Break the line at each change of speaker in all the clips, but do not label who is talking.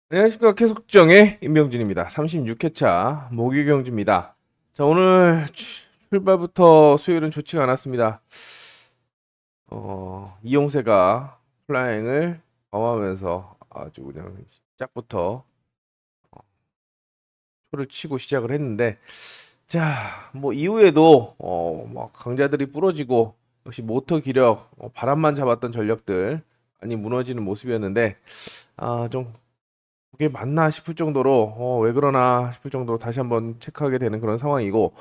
안녕하십니까. 계속정의 임병준입니다. 36회차 목요경주입니다. 자, 오늘 출발부터 수요일은 좋지가 않았습니다. 이용세가 플라잉을 범하면서 아주 그냥 시작부터 초를 치고 시작을 했는데, 자, 뭐 이후에도 막 강자들이 부러지고 역시 모터 기력, 바람만 잡았던 전력들 많이 무너지는 모습이었는데, 좀 그게 맞나 싶을 정도로 왜 그러나 싶을 정도로 다시 한번 체크하게 되는 그런 상황이고,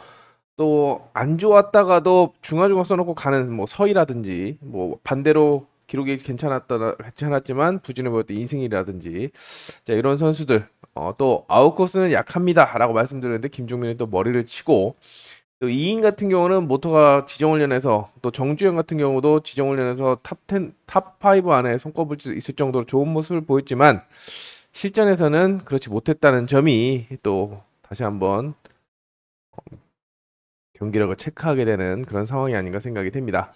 또 안 좋았다가도 중화중화 써놓고 가는 뭐 서희라든지, 뭐 반대로 기록이 괜찮았지만 부진해 보였던 이승일이라든지, 자, 이런 선수들, 또 아웃코스는 약합니다라고 말씀드렸는데 김종민이 또 머리를 치고, 또 이인 같은 경우는 모터가 지정훈련에서, 또 정주영 같은 경우도 지정훈련에서 탑10, 탑5 안에 손꼽을 수 있을 정도로 좋은 모습을 보였지만 실전에서는 그렇지 못했다는 점이 또 다시 한번 경기력을 체크하게 되는 그런 상황이 아닌가 생각이 됩니다.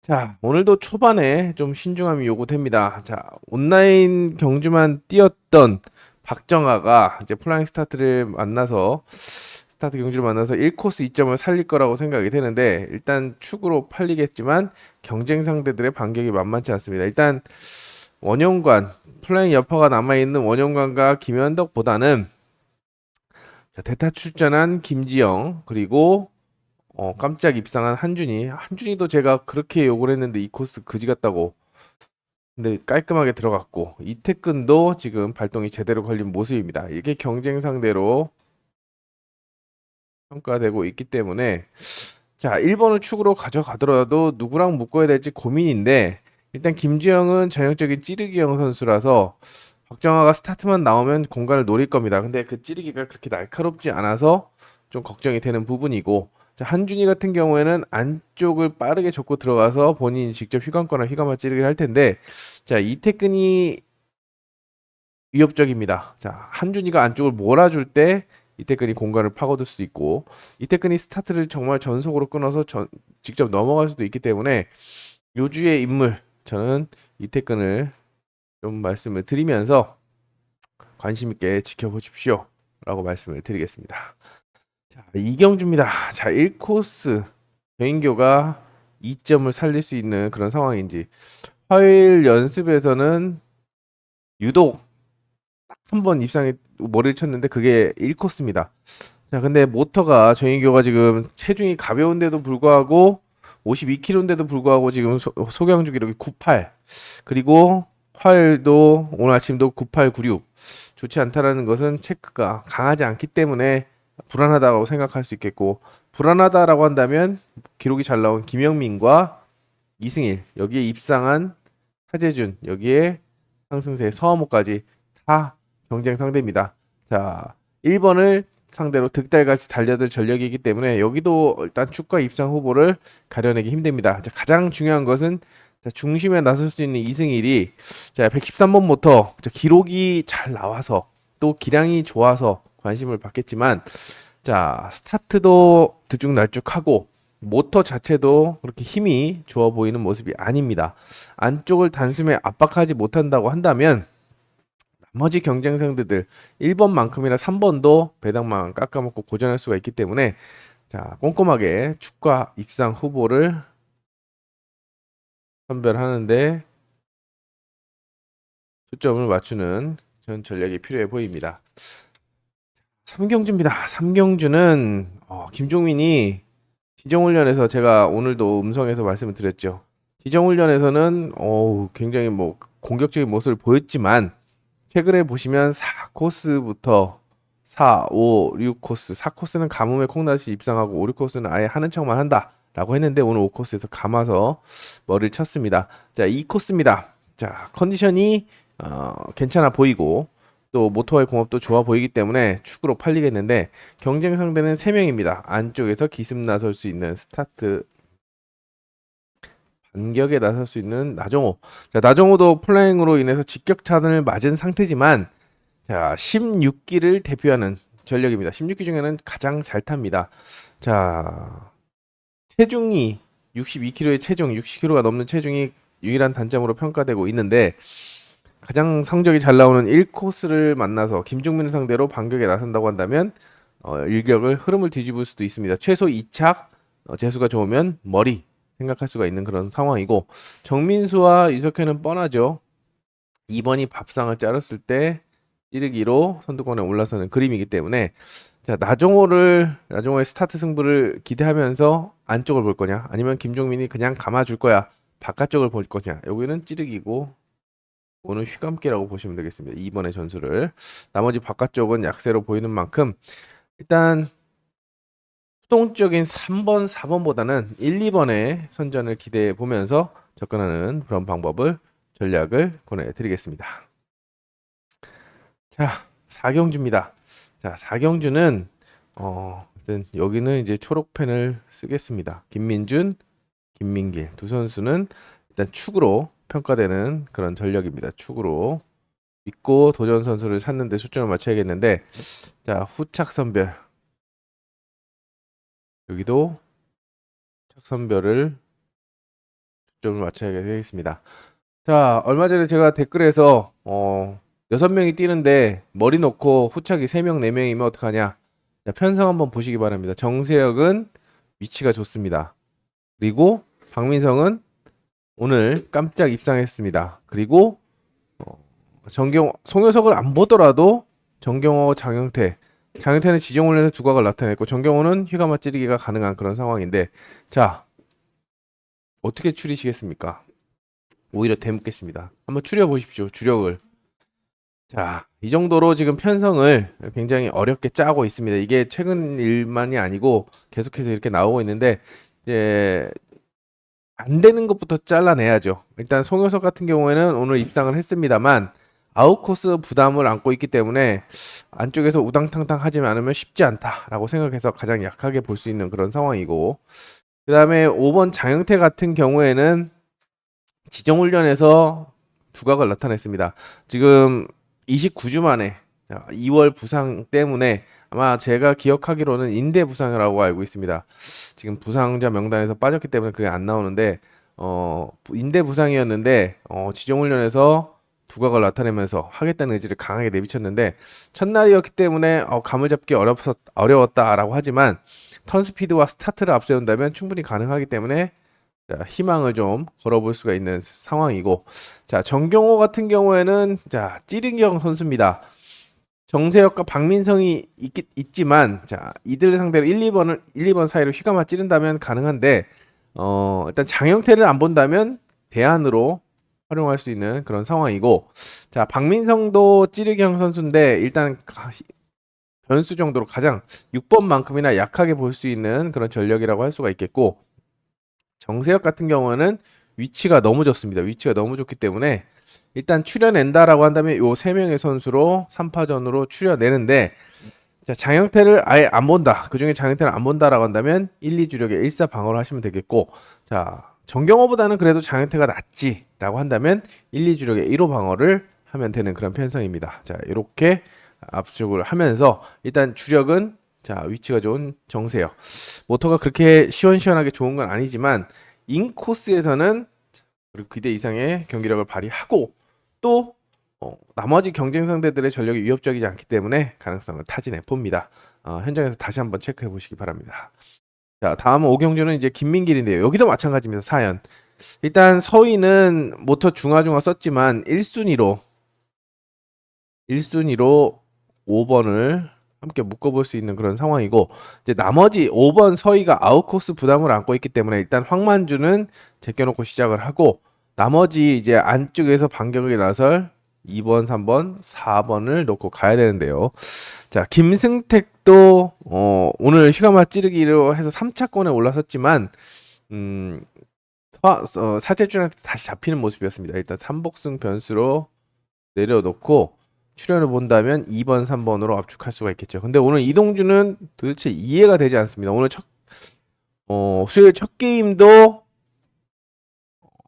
자, 오늘도 초반에 좀 신중함이 요구됩니다. 자, 온라인 경주만 뛰었던 박정아가 이제 플라잉 스타트 경주를 만나서 1코스 2점을 살릴 거라고 생각이 되는데, 일단 축으로 팔리겠지만 경쟁 상대들의 반격이 만만치 않습니다. 일단 원영관, 플라잉 여파가 남아있는 원영관과 김현덕보다는, 자, 대타 출전한 김지영, 그리고 깜짝 입상한 한준이도 제가 그렇게 욕을 했는데 이 코스 그지 같다고, 근데 깔끔하게 들어갔고, 이태근도 지금 발동이 제대로 걸린 모습입니다. 이게 경쟁 상대로 평가되고 있기 때문에, 자, 1번을 축으로 가져가더라도 누구랑 묶어야 될지 고민인데, 일단 김지영은 전형적인 찌르기형 선수라서 박정아가 스타트만 나오면 공간을 노릴 겁니다. 근데 그 찌르기가 그렇게 날카롭지 않아서 좀 걱정이 되는 부분이고, 자, 한준희 같은 경우에는 안쪽을 빠르게 접고 들어가서 본인이 직접 휘감거나 휘감아 찌르기를 할 텐데, 자, 이태근이 위협적입니다. 자, 한준희가 안쪽을 몰아줄 때 이태근이 공간을 파고들 수 있고, 이태근이 스타트를 정말 전속으로 끊어서 직접 넘어갈 수도 있기 때문에 요주의 인물, 저는 이태근을 좀 말씀을 드리면서 관심 있게 지켜보십시오 라고 말씀을 드리겠습니다. 자, 이경주입니다. 자, 1코스 변인교가 2점을 살릴 수 있는 그런 상황인지, 화요일 연습에서는 유독 한 번 입상에 머리를 쳤는데 그게 1코스입니다. 자, 근데 모터가 정인교가 지금 체중이 가벼운데도 불구하고 52kg인데도 불구하고 지금 소경주 기록이 98, 그리고 화요일도 오늘 아침도 98, 96, 좋지 않다라는 것은 체크가 강하지 않기 때문에 불안하다고 생각할 수 있겠고, 불안하다라고 한다면 기록이 잘 나온 김영민과 이승일, 여기에 입상한 하재준, 여기에 상승세 서하모까지 다 경쟁 상대입니다. 자, 1번을 상대로 득달같이 달려들 전력이기 때문에 여기도 일단 축과 입상 후보를 가려내기 힘듭니다. 자, 가장 중요한 것은, 자, 중심에 나설 수 있는 이승일이, 자, 113번부터 기록이 잘 나와서 또 기량이 좋아서 관심을 받겠지만, 자, 스타트도 들쭉날쭉하고 모터 자체도 그렇게 힘이 좋아 보이는 모습이 아닙니다. 안쪽을 단숨에 압박하지 못한다고 한다면 나머지 경쟁 상대들 1번만큼이나 3번도 배당만 깎아먹고 고전할 수가 있기 때문에, 자, 꼼꼼하게 축과 입상 후보를 선별하는데 초점을 맞추는 전 전략이 필요해 보입니다. 3경주입니다. 3경주는 김종민이 지정훈련에서, 제가 오늘도 음성에서 말씀을 드렸죠. 지정훈련에서는 굉장히 뭐 공격적인 모습을 보였지만 최근에 보시면 4코스부터 4, 5, 6코스, 4코스는 가뭄에 콩나시 입상하고 5, 6코스는 아예 하는 척만 한다 라고 했는데, 오늘 5코스에서 감아서 머리를 쳤습니다. 자, 2코스입니다. 자, 컨디션이 괜찮아 보이고 또 모터와의 공업도 좋아 보이기 때문에 축으로 팔리겠는데, 경쟁 상대는 3명입니다. 안쪽에서 기습 나설 수 있는, 스타트 반격에 나설 수 있는 나정호. 자, 나정호도 플라잉으로 인해서 직격탄을 맞은 상태지만, 자, 16기를 대표하는 전력입니다. 16기 중에는 가장 잘 탑니다. 자, 체중이 62kg의 체중, 60kg가 넘는 체중이 유일한 단점으로 평가되고 있는데, 가장 성적이 잘 나오는 1코스를 만나서 김종민을 상대로 반격에 나선다고 한다면 일격을 흐름을 뒤집을 수도 있습니다. 최소 2착 재수가 좋으면 머리 생각할 수가 있는 그런 상황이고, 정민수와 이석현은 뻔하죠. 2번이 밥상을 자랐을 때 찌르기로 선두권에 올라서는 그림이기 때문에, 자, 나종호의 스타트 승부를 기대하면서 안쪽을 볼 거냐, 아니면 김종민이 그냥 감아줄 거야, 바깥쪽을 볼 거냐. 여기는 찌르기고 오늘 휘감기라고 보시면 되겠습니다. 2번의 전술을. 나머지 바깥쪽은 약세로 보이는 만큼 일단 수동적인 3번, 4번보다는 1, 2번의 선전을 기대해 보면서 접근하는 그런 전략을 권해드리겠습니다. 자, 4경주입니다. 자, 4경주는 일단 여기는 이제 초록펜을 쓰겠습니다. 김민준, 김민길 두 선수는 일단 축으로 평가되는 그런 전력입니다. 축으로 믿고 도전 선수를 찾는데 초점을 맞춰야겠는데, 자, 후착 선별, 여기도 착 선별을 초점을 맞춰야 되겠습니다. 자, 얼마 전에 제가 댓글에서 6명이 뛰는데 머리 놓고 후착이 3명, 4명이면 어떡하냐. 자, 편성 한번 보시기 바랍니다. 정세혁은 위치가 좋습니다. 그리고 박민성은 오늘 깜짝 입상했습니다. 그리고 송효석을 안 보더라도 정경호, 장영태는 지정훈련에서 두각을 나타냈고, 정경호는 휘감아 찌르기가 가능한 그런 상황인데, 자, 어떻게 추리시겠습니까? 오히려 되묻겠습니다. 한번 추려 보십시오. 주력을. 자, 이 정도로 지금 편성을 굉장히 어렵게 짜고 있습니다. 이게 최근 일만이 아니고 계속해서 이렇게 나오고 있는데, 이제 안 되는 것부터 잘라내야죠. 일단 송효석 같은 경우에는 오늘 입상을 했습니다만 아웃코스 부담을 안고 있기 때문에 안쪽에서 우당탕탕 하지 않으면 쉽지 않다라고 생각해서 가장 약하게 볼 수 있는 그런 상황이고, 그 다음에 5번 장영태 같은 경우에는 지정훈련에서 두각을 나타냈습니다. 지금 29주 만에 2월 부상 때문에, 아마 제가 기억하기로는 인대 부상이라고 알고 있습니다. 지금 부상자 명단에서 빠졌기 때문에 그게 안 나오는데, 인대 부상이었는데 지정훈련에서 두각을 나타내면서 하겠다는 의지를 강하게 내비쳤는데, 첫날이었기 때문에 감을 잡기 어려웠다라고 하지만 턴 스피드와 스타트를 앞세운다면 충분히 가능하기 때문에, 자, 희망을 좀 걸어볼 수가 있는 상황이고, 자, 정경호 같은 경우에는 자, 찌른경 선수입니다. 정세혁과 박민성이 있지만, 자, 이들 상대로 1, 2번 사이로 휘감아 찌른다면 가능한데, 일단 장영태를 안 본다면 대안으로 활용할 수 있는 그런 상황이고, 자, 박민성도 찌르경 선수인데 일단 변수 정도로 가장 6번만큼이나 약하게 볼 수 있는 그런 전력이라고 할 수가 있겠고, 정세혁 같은 경우는 위치가 너무 좋습니다. 위치가 너무 좋기 때문에 일단 추려낸다라고 한다면 요 3명의 선수로 3파전으로 추려내는데, 자, 장영태를 아예 안 본다, 그 중에 장영태를 안 본다라고 한다면 1, 2주력에 1사 방어를 하시면 되겠고, 자, 정경호보다는 그래도 장영태가 낫지라고 한다면 1, 2주력에 1호 방어를 하면 되는 그런 편성입니다. 자, 이렇게 압축을 하면서 일단 주력은, 자, 위치가 좋은 정세혁. 모터가 그렇게 시원시원하게 좋은 건 아니지만 인코스에서는 그리고 기대 이상의 경기력을 발휘하고, 또 나머지 경쟁 상대들의 전력이 위협적이지 않기 때문에 가능성을 타진해 봅니다. 현장에서 다시 한번 체크해 보시기 바랍니다. 자, 다음 5경주는 이제 김민길인데요. 여기도 마찬가지입니다. 사연. 일단 서희는 모터 중화중화 썼지만 1순위로 5번을 함께 묶어볼 수 있는 그런 상황이고, 이제 나머지 5번 서희가 아웃코스 부담을 안고 있기 때문에 일단 황만주는 제껴놓고 시작을 하고, 나머지 이제 안쪽에서 반격에 나설 2번, 3번, 4번을 놓고 가야 되는데요. 자, 김승택도 오늘 휘감아 찌르기로 해서 3차권에 올라섰지만 사제준한테 다시 잡히는 모습이었습니다. 일단 삼복승 변수로 내려놓고 출연을 본다면 2번, 3번으로 압축할 수가 있겠죠. 근데 오늘 이동주는 도대체 이해가 되지 않습니다. 오늘 수요일 첫 게임도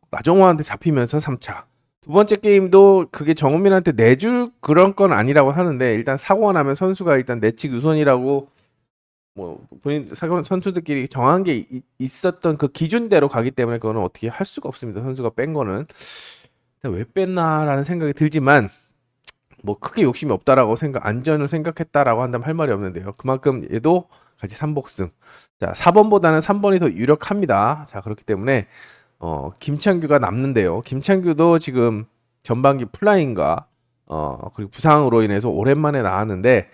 나정호한테 잡히면서 3차. 두 번째 게임도 그게 정은민한테 내줄 그런 건 아니라고 하는데, 일단 사고가 나면 선수가 일단 내칙 우선이라고 뭐 본인 선수들끼리 정한 게 있었던 그 기준대로 가기 때문에 그거는 어떻게 할 수가 없습니다. 선수가 뺀 거는. 왜 뺐나라는 생각이 들지만 뭐 크게 욕심이 없다라고 안전을 생각했다라고 한다면 할 말이 없는데요. 그만큼 얘도 같이 3복승. 자, 4번보다는 3번이 더 유력합니다. 자, 그렇기 때문에 김창규가 남는데요. 김창규도 지금 전반기 플라잉과 그리고 부상으로 인해서 오랜만에 나왔는데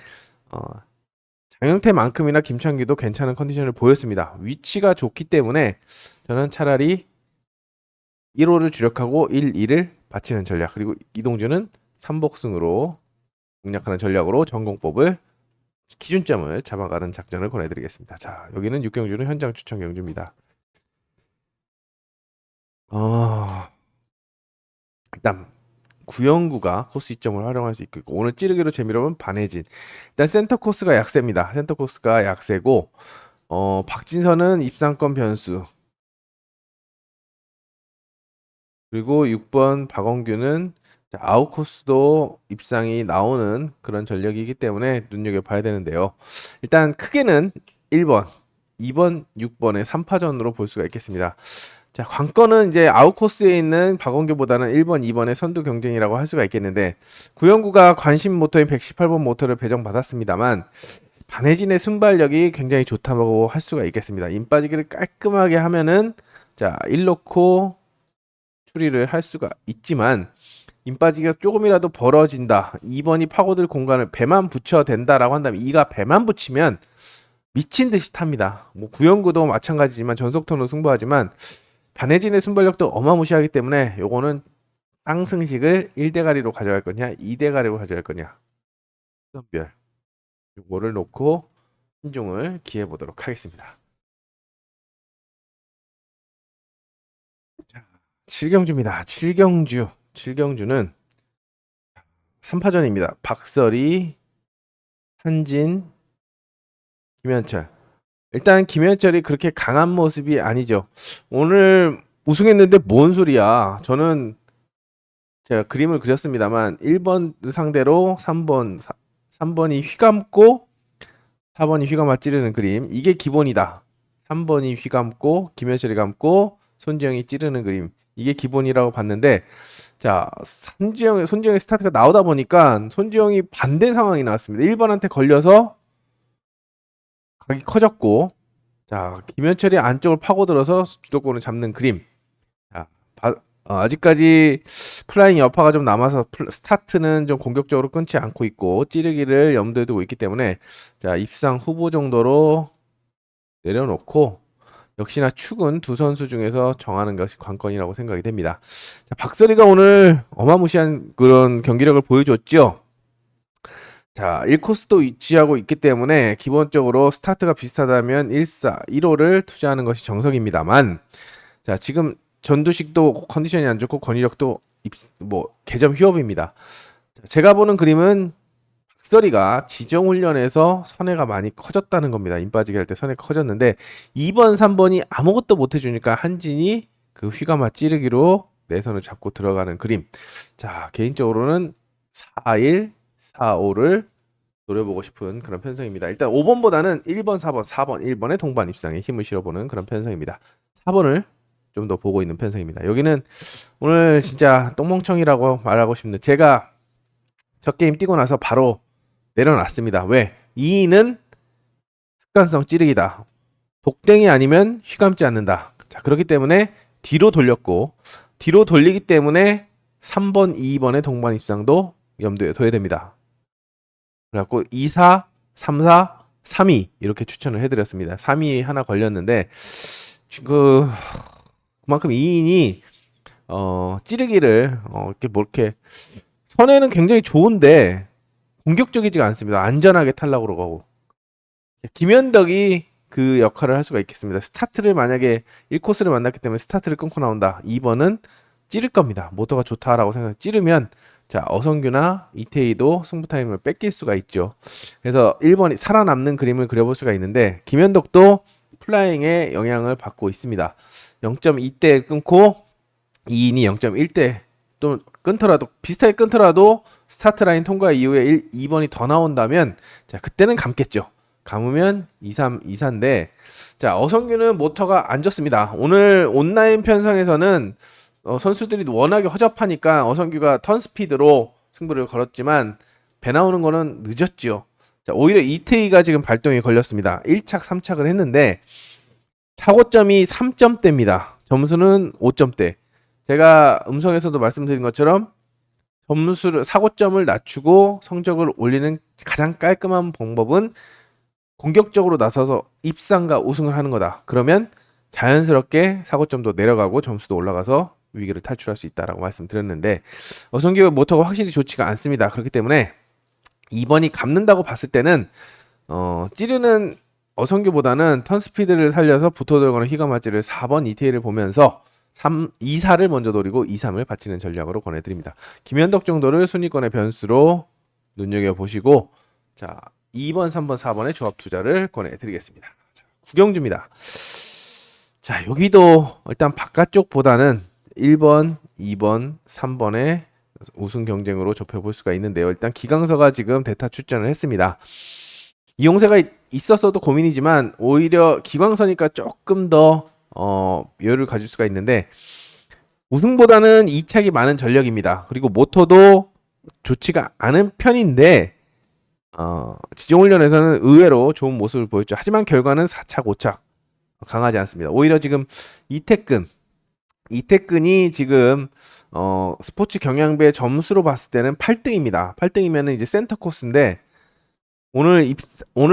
장영태만큼이나 김창규도 괜찮은 컨디션을 보였습니다. 위치가 좋기 때문에 저는 차라리 1호를 주력하고 1, 2를 바치는 전략, 그리고 이동준은 3복승으로 공략하는 전략으로 전공법을 기준점을 잡아가는 작전을 권해드리겠습니다. 자, 여기는 6경주는 현장 추천 경주입니다. 일단 구영구가 코스 이점을 활용할 수 있고, 오늘 찌르기로 재미로 보면 반해진. 일단 센터 코스가 약세입니다. 센터 코스가 약세고 박진선은 입상권 변수, 그리고 6번 박원규는 아웃 코스도 입상이 나오는 그런 전력이기 때문에 눈여겨봐야 되는데요. 일단 크게는 1번, 2번, 6번의 3파전으로 볼 수가 있겠습니다. 자, 관건은 이제 아웃 코스에 있는 박원규보다는 1번, 2번의 선두 경쟁이라고 할 수가 있겠는데, 구영구가 관심 모터인 118번 모터를 배정받았습니다만 반혜진의 순발력이 굉장히 좋다고 할 수가 있겠습니다. 임 빠지기를 깔끔하게 하면은 자, 1놓고 추리를 할 수가 있지만 임 빠지기가 조금이라도 벌어진다, 2번이 파고들 공간을 배만 붙여 된다라고 한다면, 2가 배만 붙이면 미친 듯이 탑니다. 뭐 구영구도 마찬가지지만 전속턴으로 승부하지만 반혜진의 순발력도 어마무시하기 때문에 요거는 쌍승식을 1대가리로 가져갈 거냐 2대가리로 가져갈 거냐, 선별 요거를 놓고 신중을 기해 보도록 하겠습니다. 자, 7경주입니다. 7경주는 3파전입니다. 박설이, 한진, 김현철. 일단 김현철이 그렇게 강한 모습이 아니죠. 오늘 우승했는데 뭔 소리야. 저는 제가 그림을 그렸습니다만 1번 상대로 3번이 휘감고 4번이 휘감아 찌르는 그림, 이게 기본이다. 3번이 휘감고 김현철이 감고 손지영이 찌르는 그림, 이게 기본이라고 봤는데, 자, 손지영의 스타트가 나오다 보니까 손지영이 반대 상황이 나왔습니다. 1번한테 걸려서 각이 커졌고, 자, 김현철이 안쪽을 파고들어서 주도권을 잡는 그림. 자, 아직까지 플라잉 여파가 좀 남아서 스타트는 좀 공격적으로 끊지 않고 있고 찌르기를 염두에 두고 있기 때문에, 자, 입상 후보 정도로 내려놓고 역시나 축은 두 선수 중에서 정하는 것이 관건이라고 생각이 됩니다. 자, 박설이가 오늘 어마무시한 그런 경기력을 보여줬죠. 자, 1코스도 위치하고 있기 때문에 기본적으로 스타트가 비슷하다면 1사 1호를 투자하는 것이 정석입니다만, 자, 지금 전두식도 컨디션이 안 좋고 권위력도 개점 휴업입니다. 제가 보는 그림은 박설이가 지정훈련에서 선회가 많이 커졌다는 겁니다. 임 빠지기 할 때 선회가 커졌는데 2번, 3번이 아무것도 못 해주니까 한진이 그 휘감아 찌르기로 내선을 잡고 들어가는 그림. 자, 개인적으로는 4-1, 4-5를 노려보고 싶은 그런 편성입니다. 일단 5번보다는 1번, 4번, 1번의 동반 입상에 힘을 실어보는 그런 편성입니다. 4번을 좀 더 보고 있는 편성입니다. 여기는 오늘 진짜 똥멍청이라고 말하고 싶은데, 제가 첫 게임 뛰고 나서 바로 내려놨습니다. 왜? 2위는 습관성 찌르기다. 독댕이 아니면 휘감지 않는다. 자, 그렇기 때문에 뒤로 돌렸고, 뒤로 돌리기 때문에 3번, 2번의 동반 입상도 염두에 둬야 됩니다. 그래갖고 2사, 3사, 3위 이렇게 추천을 해드렸습니다. 3위 하나 걸렸는데 그만큼 2인이 찌르기를 이렇게 선에는 굉장히 좋은데 공격적이지가 않습니다. 안전하게 탈락으로 가고, 김현덕이 그 역할을 할 수가 있겠습니다. 스타트를 만약에 1코스를 만났기 때문에 스타트를 끊고 나온다. 2번은 찌를 겁니다. 모터가 좋다라고 생각해 찌르면, 자, 어성규나 이태희도 승부 타임을 뺏길 수가 있죠. 그래서 1번이 살아남는 그림을 그려볼 수가 있는데, 김현덕도 플라잉에 영향을 받고 있습니다. 0.2대 끊고 2인이 0.1대 또 끊더라도, 비슷하게 끊더라도 스타트 라인 통과 이후에 2번이 더 나온다면, 자, 그때는 감겠죠. 감으면 2-3-2-4인데, 자, 어성규는 모터가 안 좋습니다. 오늘 온라인 편성에서는 선수들이 워낙에 허접하니까 어성규가 턴 스피드로 승부를 걸었지만 배 나오는 거는 늦었죠. 자, 오히려 이태희가 지금 발동이 걸렸습니다. 1착, 3착을 했는데 사고점이 3점대입니다. 점수는 5점대. 제가 음성에서도 말씀드린 것처럼 점수를 사고점을 낮추고 성적을 올리는 가장 깔끔한 방법은 공격적으로 나서서 입상과 우승을 하는 거다. 그러면 자연스럽게 사고점도 내려가고 점수도 올라가서 위기를 탈출할 수 있다라고 말씀드렸는데 어성규 모터가 확실히 좋지가 않습니다. 그렇기 때문에 2번이 감는다고 봤을 때는 찌르는 어성규보다는 턴 스피드를 살려서 붙어 들어가는 휘가마찌를 4번 이태희를 보면서 2사를 먼저 노리고 2-3을 바치는 전략으로 권해드립니다. 김현덕 정도를 순위권의 변수로 눈여겨보시고 자 2번, 3번, 4번의 조합 투자를 권해드리겠습니다. 자, 구경주입니다. 자 여기도 일단 바깥쪽보다는 1번, 2번, 3번의 우승 경쟁으로 좁혀볼 수가 있는데요. 일단 기강서가 지금 대타 출전을 했습니다. 이용세가 있었어도 고민이지만 오히려 기광서니까 조금 더 여유를 가질 수가 있는데 우승보다는 이착이 많은 전력입니다. 그리고 모터도 좋지가 않은 편인데 지정훈련에서는 의외로 좋은 모습을 보였죠. 하지만 결과는 4착, 5착 강하지 않습니다. 오히려 지금 이태근이 지금 스포츠 경향배 점수로 봤을 때는 8등입니다. 8등이면 이제 센터 코스인데 오늘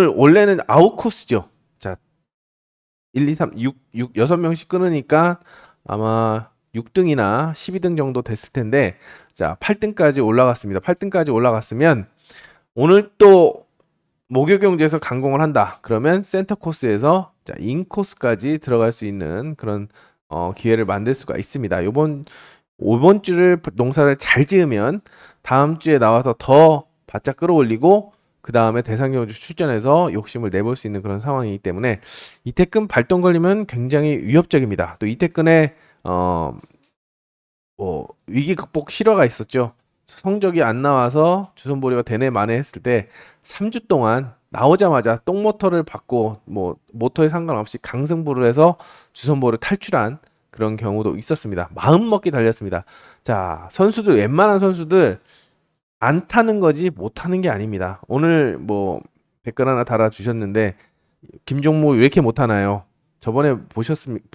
원래는 아웃 코스죠. 자, 1, 2, 3, 6명씩 끊으니까 아마 6등이나 12등 정도 됐을 텐데 자, 8등까지 올라갔습니다. 8등까지 올라갔으면 오늘 또 목요경주에서 강공을 한다. 그러면 센터 코스에서 자, 인 코스까지 들어갈 수 있는 그런 기회를 만들 수가 있습니다. 이번 주를 농사를 잘 지으면 다음 주에 나와서 더 바짝 끌어올리고 그 다음에 대상경주 출전해서 욕심을 내볼 수 있는 그런 상황이기 때문에 이태근 발동 걸리면 굉장히 위협적입니다. 또 이태근의 위기 극복 실화가 있었죠. 성적이 안 나와서 주선보리가 대내 만회했을 때 3주 동안 나오자마자 똥모터를 받고 모터에 상관없이 강승부를 해서 주선보를 탈출한 그런 경우도 있었습니다. 마음먹기 달렸습니다. 자, 웬만한 선수들 안 타는 거지 못 타는 게 아닙니다. 오늘 댓글 하나 달아주셨는데 김종무 왜 이렇게 못 타나요? 저번에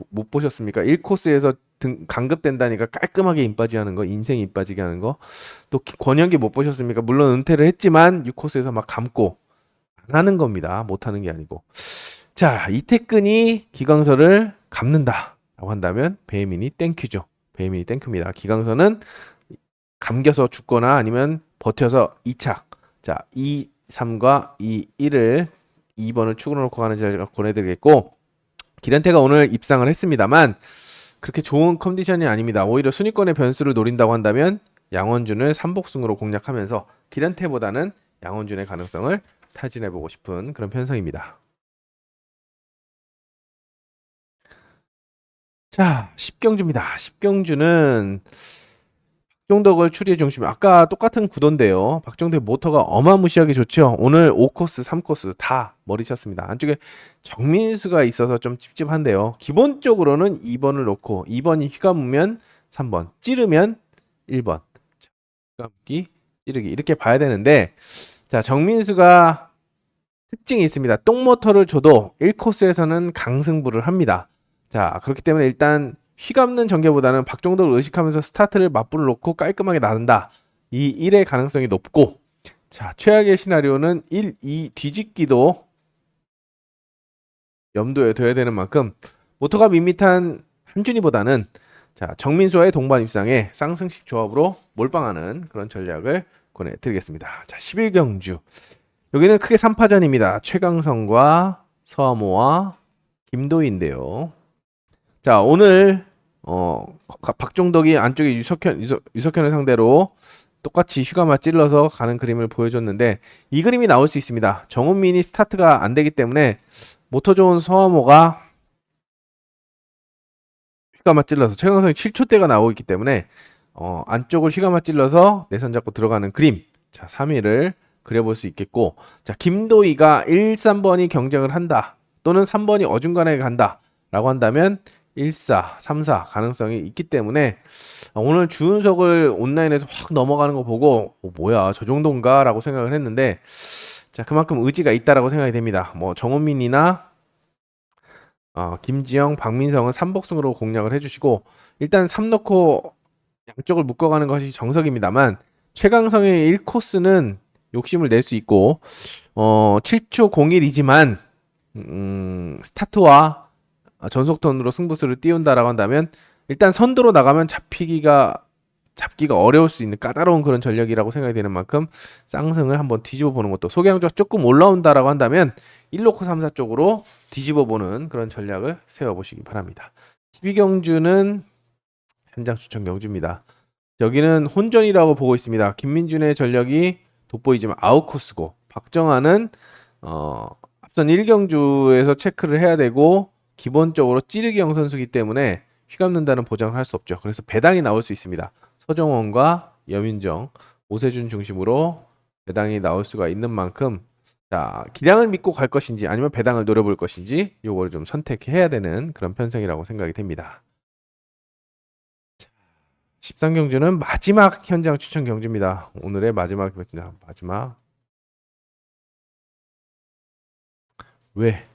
못 보셨습니까? 1코스에서 강급된다니까 깔끔하게 인빠지 하는 거, 인생 인빠지게 하는 거. 또 권혁이 못 보셨습니까? 물론 은퇴를 했지만 6코스에서 막 감고 안 하는 겁니다. 못 하는 게 아니고. 자, 이태근이 기강서를 감는다 라고 한다면 배혜민이 땡큐죠. 배혜민이 땡큐입니다. 기강서는 감겨서 죽거나 아니면 버텨서 2착. 자, 2, 3과 2, 1을 2번을 축으로 놓고 가는 자리를 권해드리겠고 기란태가 오늘 입상을 했습니다만 그렇게 좋은 컨디션이 아닙니다. 오히려 순위권의 변수를 노린다고 한다면 양원준을 3복승으로 공략하면서 기란태보다는 양원준의 가능성을 타진해보고 싶은 그런 편성입니다. 자, 10경주입니다. 10경주는 박종덕을 추리의 중심. 아까 똑같은 구도인데요. 박종덕의 모터가 어마무시하게 좋죠. 오늘 5코스, 3코스 다 머리 쳤습니다. 안쪽에 정민수가 있어서 좀 찝찝한데요. 기본적으로는 2번을 놓고 2번이 휘감으면 3번, 찌르면 1번. 휘감기, 찌르기 이렇게 봐야 되는데 자, 정민수가 특징이 있습니다. 똥모터를 줘도 1코스에서는 강승부를 합니다. 자, 그렇기 때문에 일단 휘감는 전개보다는 박종덕을 의식하면서 스타트를 맞불을 놓고 깔끔하게 나눈다. 이 1의 가능성이 높고 자, 최악의 시나리오는 1, 2 뒤집기도 염두에 둬야 되는 만큼 모터가 밋밋한 한준이보다는 자, 정민수와의 동반 입상에 쌍승식 조합으로 몰빵하는 그런 전략을 권해드리겠습니다. 자, 11경주 여기는 크게 3파전입니다. 최강성과 서하모와 김도희인데요. 자, 오늘 박종덕이 안쪽에 유석현을 상대로 똑같이 휘감아 찔러서 가는 그림을 보여줬는데 이 그림이 나올 수 있습니다. 정훈민이 스타트가 안 되기 때문에 모터 좋은 서하모가 휘감아 찔러서 최강성이 7초대가 나오고 있기 때문에 안쪽을 휘감아 찔러서 내선 잡고 들어가는 그림. 자, 3위를 그려볼 수 있겠고 자, 김도희가 1, 3번이 경쟁을 한다 또는 3번이 어중간하게 간다 라고 한다면 1사, 3사 가능성이 있기 때문에 오늘 주윤석을 온라인에서 확 넘어가는 거 보고 뭐야 저 정도인가 라고 생각을 했는데 자 그만큼 의지가 있다라고 생각이 됩니다. 뭐 정은민이나 김지영, 박민성은 3복승으로 공략을 해주시고 일단 3 넣고 양쪽을 묶어가는 것이 정석입니다만 최강성의 1코스는 욕심을 낼 수 있고 7초 01이지만 스타트와 전속턴으로 승부수를 띄운다라고 한다면 일단 선두로 나가면 잡기가 어려울 수 있는 까다로운 그런 전략이라고 생각이 되는 만큼 쌍승을 한번 뒤집어 보는 것도 소개lang조가 조금 올라온다라고 한다면 1놓고 3사 쪽으로 뒤집어 보는 그런 전략을 세워보시기 바랍니다. 12경주는 현장 추천 경주입니다. 여기는 혼전이라고 보고 있습니다. 김민준의 전력이 돋보이지만 아웃코스고 박정환은 앞선 1경주에서 체크를 해야 되고 기본적으로 찌르기형 선수이기 때문에 휘감는다는 보장을 할 수 없죠. 그래서 배당이 나올 수 있습니다. 서정원과 여민정, 오세준 중심으로 배당이 나올 수가 있는 만큼 자 기량을 믿고 갈 것인지 아니면 배당을 노려볼 것인지 요거를 좀 선택해야 되는 그런 편성이라고 생각이 됩니다. 13경주는 마지막 현장 추천 경주입니다. 오늘의 마지막 왜?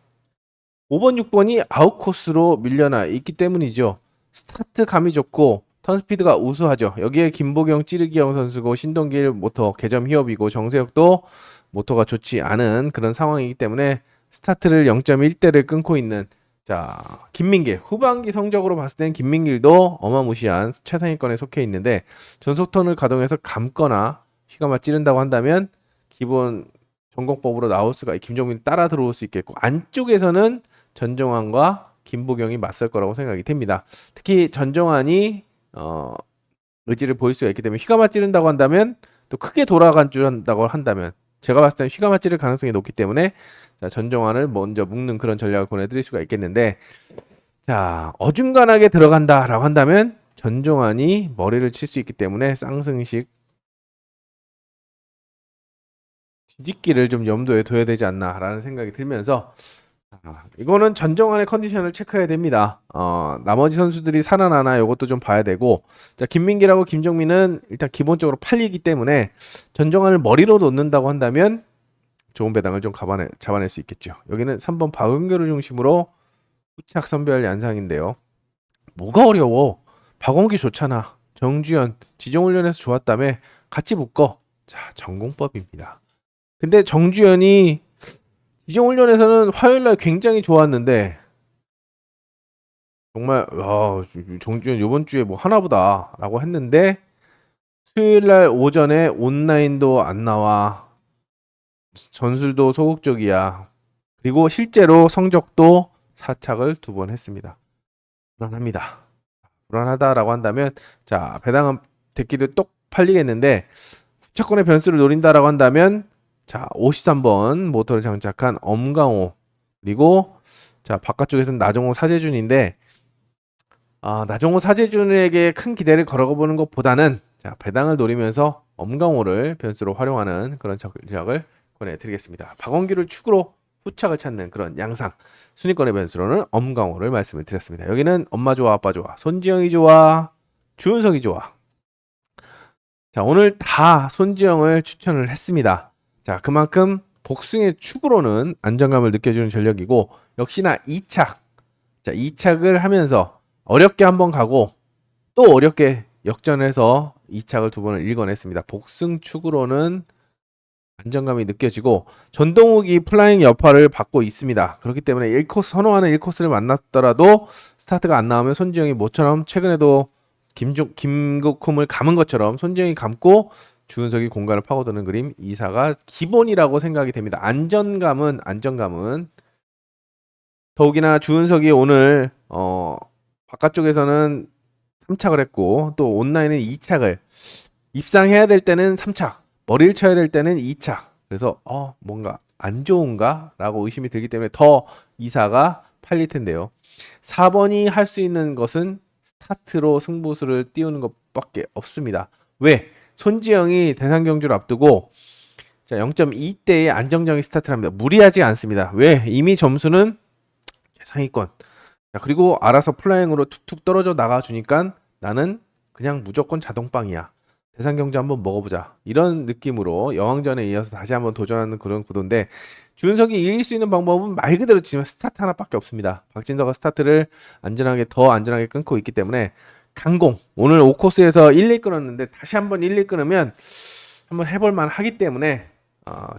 5번, 6번이 아웃코스로 밀려나 있기 때문이죠. 스타트 감이 좋고 턴스피드가 우수하죠. 여기에 김보경, 찌르기형 선수고 신동길 모터 개점 히업이고 정세혁도 모터가 좋지 않은 그런 상황이기 때문에 스타트를 0.1대를 끊고 있는 자 김민길 후반기 성적으로 봤을 땐 김민길도 어마무시한 최상위권에 속해 있는데 전속턴을 가동해서 감거나 휘감아 찌른다고 한다면 기본 전공법으로 나올 수가 김종민 따라 들어올 수 있겠고 안쪽에서는 전정환과 김보경이 맞설 거라고 생각이 됩니다. 특히 전정환이 의지를 보일 수가 있기 때문에 휘감아 찌른다고 한다면 또 크게 돌아간다고 한다면 제가 봤을 때는 휘감아 찌를 가능성이 높기 때문에 자, 전정환을 먼저 묶는 그런 전략을 보내드릴 수가 있겠는데 자 어중간하게 들어간다라고 한다면 전정환이 머리를 칠 수 있기 때문에 쌍승식 뒤집기를 좀 염두에 둬야 되지 않나라는 생각이 들면서 이거는 전정환의 컨디션을 체크해야 됩니다. 나머지 선수들이 살아나나 이것도 좀 봐야 되고 자 김민기라고 김정민은 일단 기본적으로 팔리기 때문에 전정환을 머리로 놓는다고 한다면 좋은 배당을 좀 잡아낼 수 있겠죠. 여기는 3번 박은규를 중심으로 후착 선별 양상인데요. 뭐가 어려워? 박원기 좋잖아. 정주현 지정훈련에서 좋았다며 같이 묶어. 자 전공법입니다. 근데 정주현이 지정훈련에서는 화요일날 굉장히 좋았는데 정말 정주현 이번 주에 뭐 하나보다 라고 했는데 수요일날 오전에 온라인도 안 나와. 전술도 소극적이야. 그리고 실제로 성적도 사착을 2번 했습니다. 불안합니다. 불안하다라고 한다면 자 배당은 데끼도 똑 팔리겠는데 후차권의 변수를 노린다라고 한다면 자 53번 모터를 장착한 엄강호 그리고 자 바깥쪽에서는 나종호 사재준인데 나종호 사재준에게 큰 기대를 걸어보는 것보다는 자 배당을 노리면서 엄강호를 변수로 활용하는 그런 전략을 권해드리겠습니다. 박원규를 축으로 후착을 찾는 그런 양상 순위권의 변수로는 엄강호를 말씀을 드렸습니다. 여기는 엄마 좋아 아빠 좋아 손지영이 좋아 주은석이 좋아. 자 오늘 다 손지영을 추천을 했습니다. 자 그만큼 복승의 축으로는 안정감을 느껴주는 전력이고 역시나 2착 자 2착을 하면서 어렵게 한번 가고 또 어렵게 역전해서 2착을 2번을 읽어냈습니다. 복승 축으로는 안정감이 느껴지고 전동욱이 플라잉 여파를 받고 있습니다. 그렇기 때문에 1코스 선호하는 1코스를 만났더라도 스타트가 안 나오면 손지영이 모처럼 최근에도 김국흠을 감은 것처럼 손지영이 감고 주은석이 공간을 파고드는 그림 2사가 기본이라고 생각이 됩니다. 안정감은 더욱이나 주은석이 오늘 바깥쪽에서는 3착을 했고 또 온라인은 2착을 입상해야 될 때는 3착 머리를 쳐야 될 때는 2착 그래서 뭔가 안 좋은가? 라고 의심이 들기 때문에 더 2사가 팔릴 텐데요. 4번이 할 수 있는 것은 스타트로 승부수를 띄우는 것밖에 없습니다. 왜? 손지영이 대상 경주를 앞두고 자 0.2대의 안정적인 스타트를 합니다. 무리하지 않습니다. 왜? 이미 점수는 상위권 자, 그리고 알아서 플라잉으로 툭툭 떨어져 나가 주니까 나는 그냥 무조건 자동빵이야. 대상경주 한번 먹어보자. 이런 느낌으로 여왕전에 이어서 다시 한번 도전하는 그런 구도인데, 주은석이 이길 수 있는 방법은 말 그대로 지금 스타트 하나밖에 없습니다. 박진서가 스타트를 더 안전하게 끊고 있기 때문에 강공. 오늘 5코스에서 1, 2 끊었는데 다시 한번 1, 2 끊으면 한번 해볼만 하기 때문에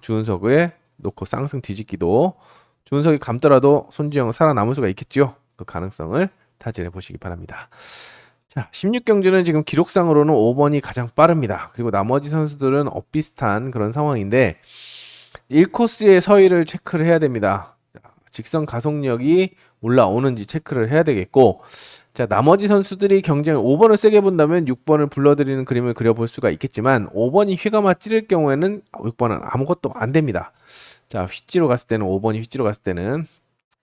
주은석을 놓고 쌍승 뒤집기도, 주은석이 감더라도 손지영 살아남을 수가 있겠죠. 그 가능성을 타진해 보시기 바랍니다. 자, 16경주는 지금 기록상으로는 5번이 가장 빠릅니다. 그리고 나머지 선수들은 엇비슷한 그런 상황인데 1코스의 서의를 체크를 해야 됩니다. 직선 가속력이 올라오는지 체크를 해야 되겠고, 자, 나머지 선수들이 경쟁을 5번을 세게 본다면 6번을 불러들이는 그림을 그려볼 수가 있겠지만 5번이 휘가마 찌를 경우에는 6번은 아무것도 안 됩니다. 자, 휘찌로 갔을 때는 5번이 휘찌로 갔을 때는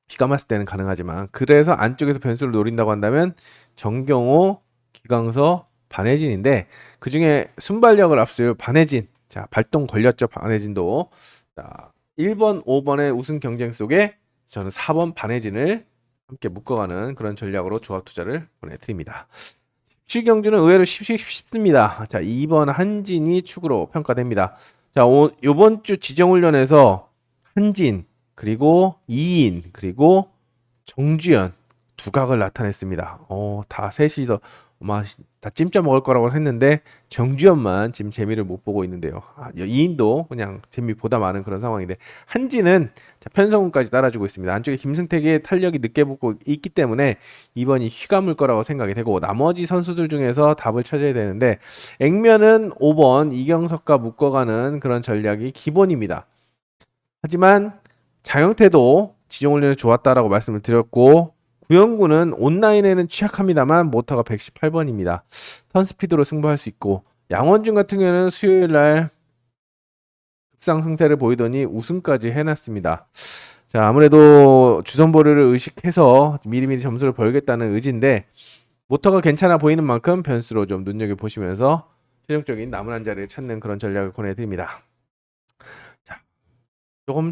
휘가마을 때는 가능하지만, 그래서 안쪽에서 변수를 노린다고 한다면 정경호, 기광서, 반혜진인데 그 중에 순발력을 앞설 반혜진, 자, 발동 걸렸죠. 반혜진도. 자, 1번, 5번의 우승 경쟁 속에 저는 4번 반혜진을 함께 묶어가는 그런 전략으로 조합 투자를 보내드립니다. 17경주는 의외로 쉽습니다. 자, 2번 한진이 축으로 평가됩니다. 자, 요번 주 지정훈련에서 한진, 그리고 이인, 그리고 정주현 두각을 나타냈습니다. 다 셋이서 다 찜쪄 먹을 거라고 했는데 정주현만 지금 재미를 못 보고 있는데요. 이인도 그냥 재미 보다 많은 그런 상황인데, 한진은 편성훈까지 따라주고 있습니다. 안쪽에 김승택의 탄력이 늦게 붙고 있기 때문에 이번이 휘감을 거라고 생각이 되고, 나머지 선수들 중에서 답을 찾아야 되는데 액면은 5번 이경석과 묶어가는 그런 전략이 기본입니다. 하지만 장영태도 지정훈련에 좋았다라고 말씀을 드렸고, 구영구는 온라인에는 취약합니다만 모터가 118번입니다. 턴스피드로 승부할 수 있고, 양원준 같은 경우에는 수요일날 급상승세를 보이더니 우승까지 해놨습니다. 자, 아무래도 주선보류를 의식해서 미리미리 점수를 벌겠다는 의지인데, 모터가 괜찮아 보이는 만큼 변수로 좀 눈여겨보시면서 최종적인 남은 한 자리를 찾는 그런 전략을 권해드립니다. 자,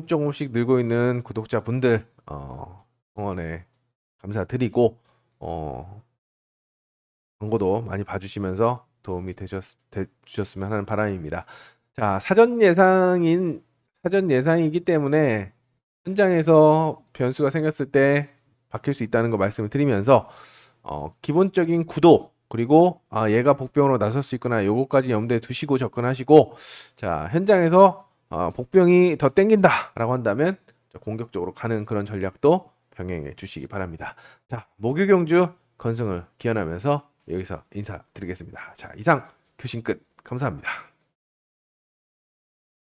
조금씩 늘고 있는 구독자분들 응원에 감사드리고, 광고도 많이 봐주시면서 도움이 주셨으면 하는 바람입니다. 자, 사전 예상이기 때문에 현장에서 변수가 생겼을 때 바뀔 수 있다는 거 말씀을 드리면서, 기본적인 구도, 그리고 얘가 복병으로 나설 수 있구나, 요거까지 염두에 두시고 접근하시고, 자, 현장에서 복병이 더 땡긴다 라고 한다면 공격적으로 가는 그런 전략도 병행해 주시기 바랍니다. 자, 목요경주 건승을 기원하면서 여기서 인사드리겠습니다. 자, 이상 교신 끝. 감사합니다.